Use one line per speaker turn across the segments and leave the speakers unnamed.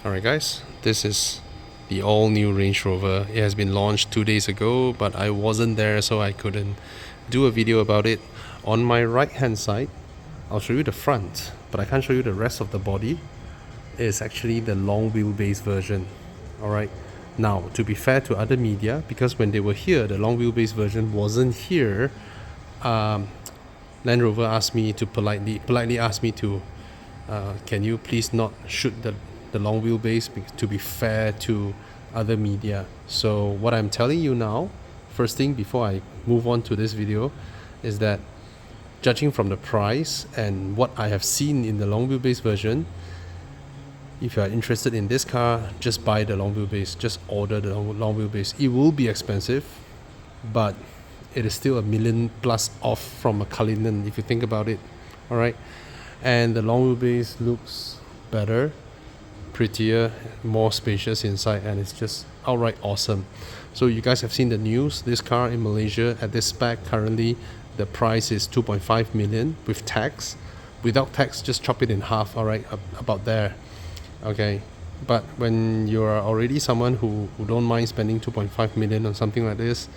Alright guys, this is the all new Range Rover. It has been launched 2 days ago, but I wasn't there, so I couldn't do a video about it. On my right hand side, I'll show you the front, but I can't show you the rest of the body. It's actually the long wheelbase version. Alright, now to be fair to other media, because when they were here, the long wheelbase version wasn't here. Land Rover asked me to politely asked me to can you please not shoot the long wheelbase to be fair to other media. So what I'm telling you now, first thing before I move on to this video, is that judging from the price and what I have seen in the long wheelbase version, if you are interested in this car, just buy the long wheelbase, just order the long wheelbase. It will be expensive, but it is still $1 million plus off from a Cullinan if you think about it. Alright, and the long wheelbase looks better, prettier, more spacious inside, and it's just outright awesome. So you guys have seen the news. This car in Malaysia at this spec, currently the price is 2.5 million with tax. Without tax, just chop it in half. Alright, about there. Okay, but when you are already someone who don't mind spending 2.5 million on something like this,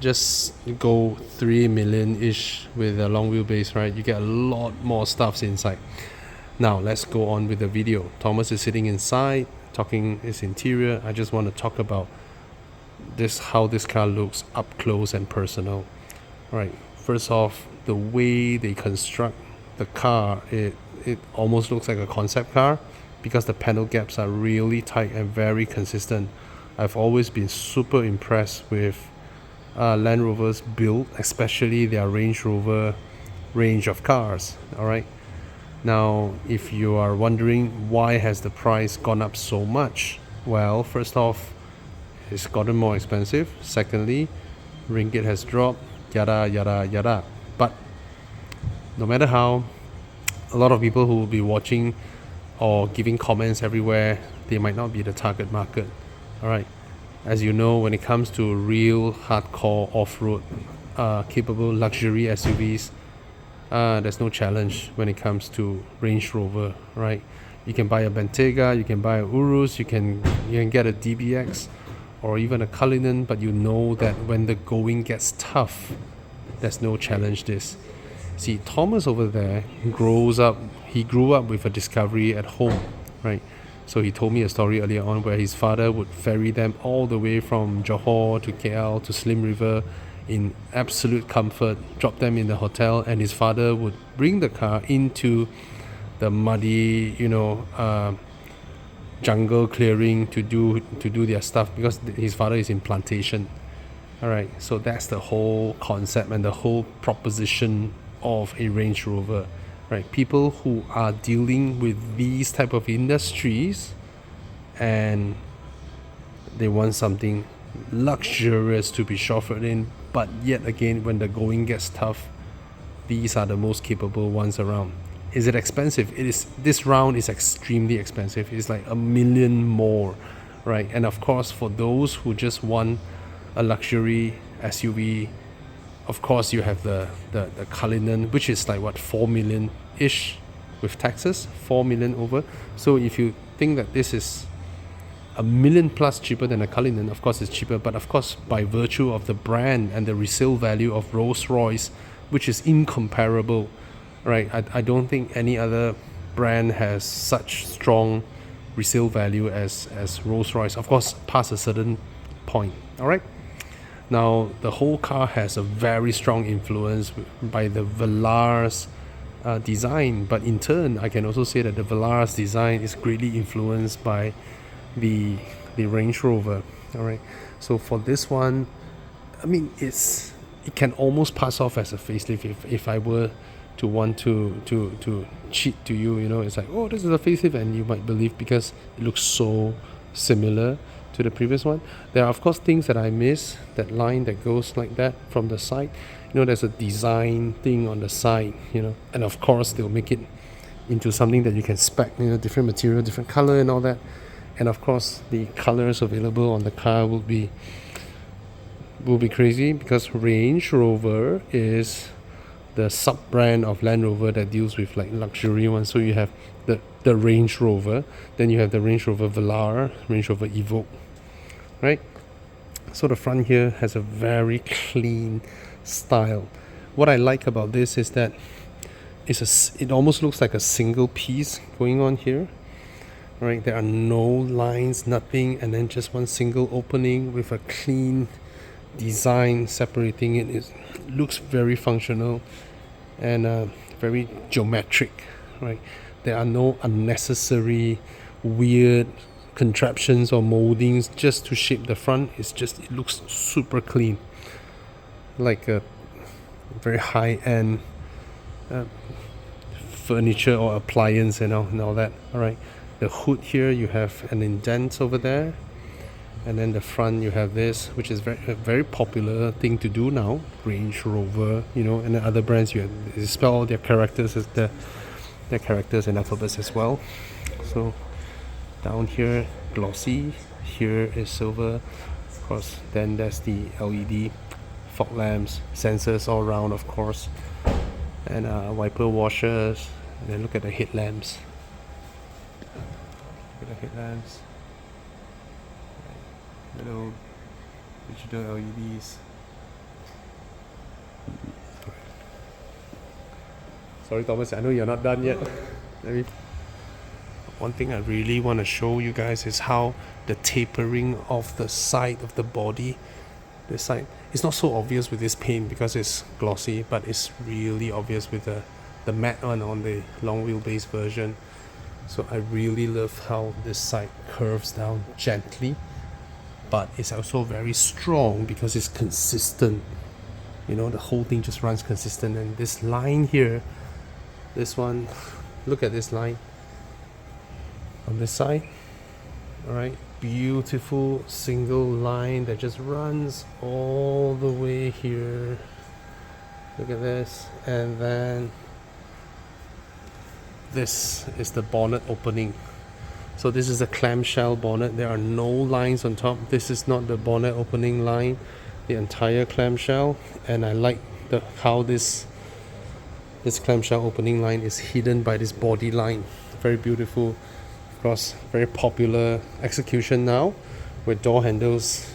just go 3 million ish with a long wheelbase, right? You get a lot more stuffs inside. Now let's go on with the video. Thomas is sitting inside talking his interior. I just want to talk about this, how this car looks up close and personal. All right, first off, the way they construct the car, it almost looks like a concept car because the panel gaps are really tight and very consistent. I've always been super impressed with Land Rover's build, especially their Range Rover range of cars. All right, now if you are wondering why has the price gone up so much, well, first off, it's gotten more expensive. Secondly, ringgit has dropped, yada yada yada. But no matter how, a lot of people who will be watching or giving comments everywhere, they might not be the target market. All right, as you know, when it comes to real hardcore off-road capable luxury SUVs, there's no challenge when it comes to Range Rover, right? You can buy a Bentayga, you can buy a Urus, you can get a DBX or even a Cullinan, but you know that when the going gets tough, there's no challenge this. See, Thomas over there he grew up with a Discovery at home, right? So he told me a story earlier on where his father would ferry them all the way from Johor to KL to Slim River in absolute comfort, drop them in the hotel, and his father would bring the car into the muddy, jungle clearing to do their stuff because his father is in plantation. All right, so that's the whole concept and the whole proposition of a Range Rover, right? People who are dealing with these type of industries and they want something luxurious to be chauffeured in, but yet again when the going gets tough, these are the most capable ones around. Is it expensive? It is. This round is extremely expensive. It's like $1 million more, right? And of course, for those who just want a luxury SUV, of course you have the Cullinan, which is like what, 4 million ish with taxes, 4 million over. So if you think that this is $1 million plus cheaper than a Cullinan, of course it's cheaper, but of course by virtue of the brand and the resale value of Rolls-Royce, which is incomparable, right? I don't think any other brand has such strong resale value as Rolls-Royce, of course past a certain point. All right, now the whole car has a very strong influence by the Velar's design, but in turn I can also say that the Velar's design is greatly influenced by the Range Rover. All right, so for this one, I mean, it can almost pass off as a facelift if I were to want to cheat to you, it's like, oh, this is a facelift, and you might believe because it looks so similar to the previous one. There are of course things that I miss, that line that goes like that from the side, there's a design thing on the side, and of course they'll make it into something that you can spec, different material, different color and all that. And of course the colors available on the car will be crazy because Range Rover is the sub-brand of Land Rover that deals with like luxury ones. So you have the the Range Rover. Then you have the Range Rover Velar, Range Rover Evoque, right? So the front here has a very clean style. What I like about this is that it almost looks like a single piece going on here, right? There are no lines, nothing, and then just one single opening with a clean design separating it. It looks very functional and very geometric, right? There are no unnecessary weird contraptions or moldings just to shape the front. It looks super clean, like a very high-end furniture or appliance and all that. All right, the hood here, you have an indent over there, and then the front you have this, which is a very popular thing to do now. Range Rover, and the other brands, they spell all their characters as their characters and alphabets as well. So down here glossy, here is silver, of course. Then there's the LED fog lamps, sensors all around, of course, and wiper washers. And then look at the headlamps. Look at the headlamps. Little digital LEDs. Sorry, Thomas, I know you're not done yet. One thing I really want to show you guys is how the tapering of the side of the body, this side, it's not so obvious with this paint because it's glossy, but it's really obvious with the matte one on the long wheelbase version. So I really love how this side curves down gently, but it's also very strong because it's consistent. The whole thing just runs consistent. And this line here, this one, look at this line on this side. All right, beautiful single line that just runs all the way here. Look at this. And then this is the bonnet opening. So this is a clamshell bonnet. There are no lines on top. This is not the bonnet opening line, the entire clamshell. And I like how this clamshell opening line is hidden by this body line. Very beautiful. Of course, very popular execution now, where door handles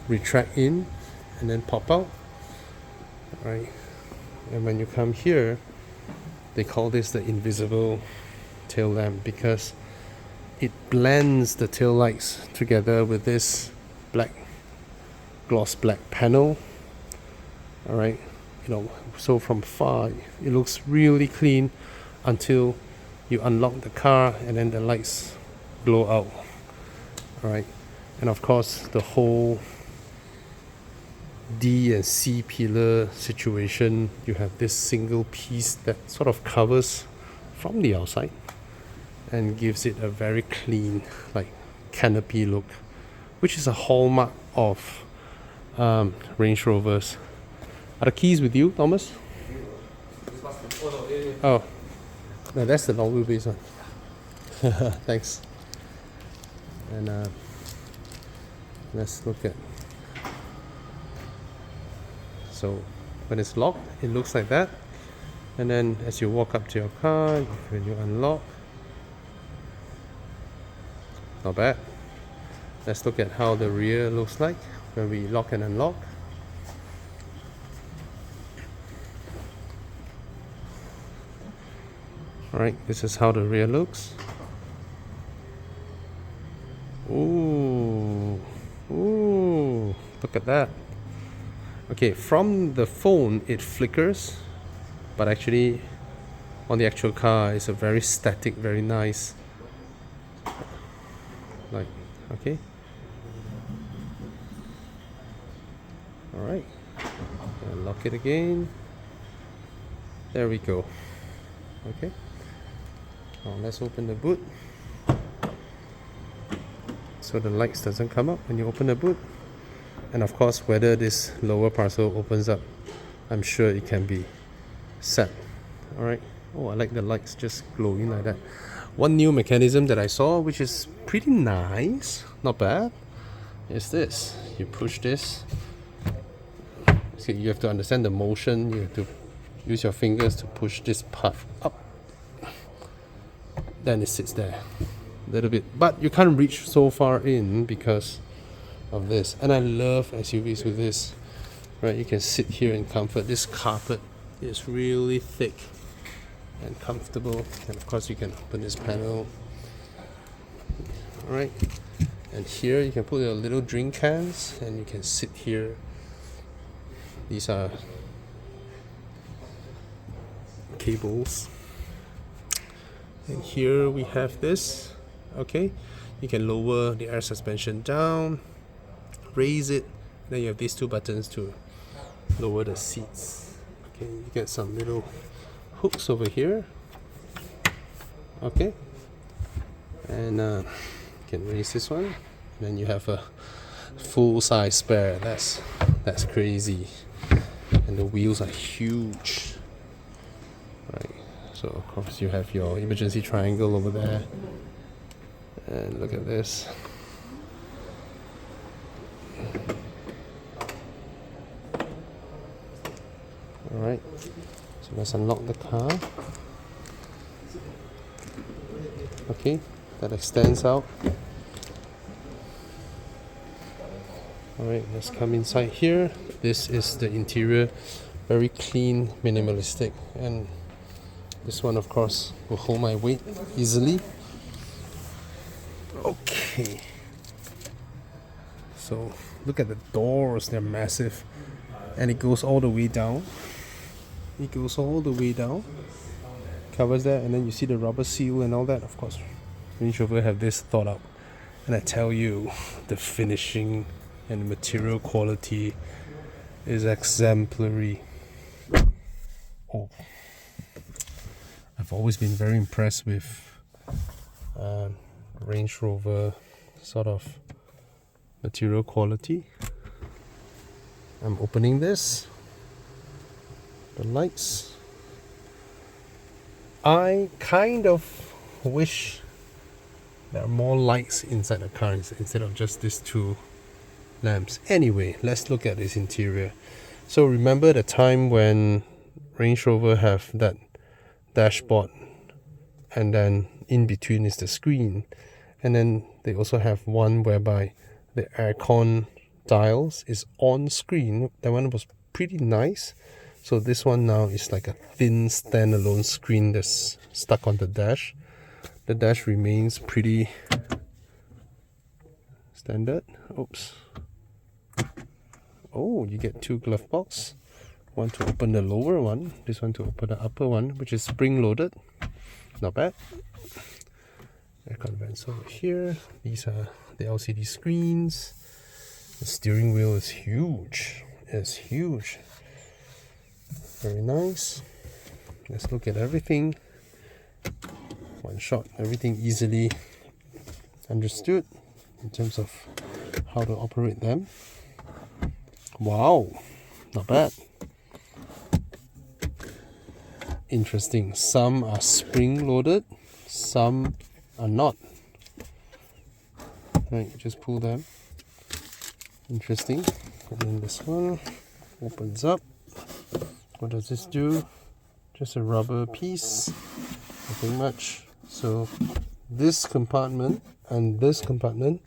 retract in and then pop out. Right. And when you come here, they call this the invisible tail lamp because it blends the tail lights together with this gloss black panel. All right, so from far it looks really clean until you unlock the car and then the lights glow out. All right, and of course the whole D and C pillar situation, you have this single piece that sort of covers from the outside and gives it a very clean, like, canopy look, which is a hallmark of Range Rovers. Are the keys with you, Thomas? Oh, no, that's the long wheelbase one. Thanks. And let's look at. So when it's locked, it looks like that. And then as you walk up to your car, when you unlock, not bad. Let's look at how the rear looks like when we lock and unlock. Alright, this is how the rear looks. Ooh, look at that. Okay, from the phone it flickers, but actually on the actual car it's a very static, very nice, like, okay. Alright, lock it again. There we go. Okay, now let's open the boot so the lights doesn't come up when you open the boot. And of course, whether this lower parcel opens up, I'm sure it can be set. Alright. Oh, I like the lights just glowing like that. One new mechanism that I saw, which is pretty nice, not bad, is this. You push this. See, you have to understand the motion. You have to use your fingers to push this part up. then it sits there a little bit, but you can't reach so far in because of this. And I love SUVs with this, right? You can sit here in comfort. This carpet is really thick and comfortable, and of course you can open this panel. All right, and here you can put your little drink cans and you can sit here. These are cables, and here we have this. Okay, you can lower the air suspension down, raise it, then you have these two buttons to lower the seats. Okay, you get some little hooks over here. Okay, and you can raise this one, then you have a full-size spare. That's crazy. And the wheels are huge, right? So of course you have your emergency triangle over there, and look at this. Alright, so let's unlock the car. Okay, that extends out. Alright, let's come inside here. This is the interior, very clean, minimalistic, and this one of course will hold my weight easily. Okay, so look at the doors, they're massive, and it goes all the way down. It goes all the way down, covers that, and then you see the rubber seal and all that. Of course, Range Rover have this thought out, and I tell you, the finishing and the material quality is exemplary. Oh, I've always been very impressed with Range Rover sort of material quality. I'm opening this. The lights. I kind of wish there are more lights inside the car instead of just these two lamps. Anyway, let's look at this interior. So remember the time when Range Rover have that dashboard, and then in between is the screen, and then they also have one whereby the aircon dials is on screen. That one was pretty nice. So this one now is like a thin standalone screen that's stuck on the dash. The dash remains pretty standard. Oops. Oh, you get two glove box. One to open the lower one, this one to open the upper one, which is spring loaded. Not bad. Aircon vents over here. These are the LCD screens. The steering wheel is huge. It's huge. Very nice. Let's look at everything. One shot, everything easily understood in terms of how to operate them. Wow, not bad. Interesting. Some are spring loaded, some are not. Right, just pull them. Interesting. And then this one opens up. What does this do? Just a rubber piece, nothing much. So this compartment and this compartment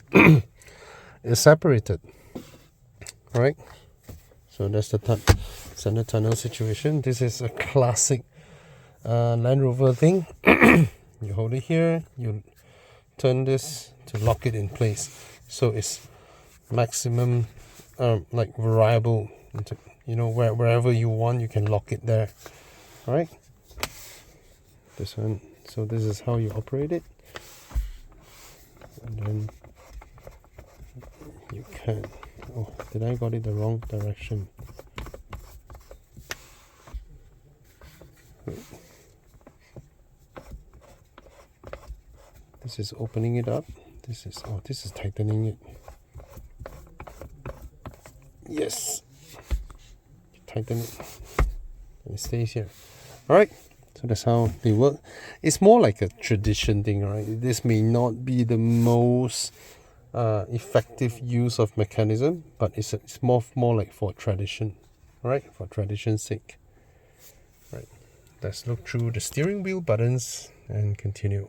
is separated, right? So that's the center tunnel situation. This is a classic Land Rover thing. You hold it here, you turn this to lock it in place, so it's maximum like variable. You know, wherever you want, you can lock it there. All right, this one. So this is how you operate it, and then you can. Oh, did I got it the wrong direction? Wait. This is opening it up. This is tightening it. Yes. Tighten it. And it stays here. Alright. So that's how they work. It's more like a tradition thing, right? This may not be the most effective use of mechanism, but it's more like for tradition, right? For tradition's sake. Right. Let's look through the steering wheel buttons and continue.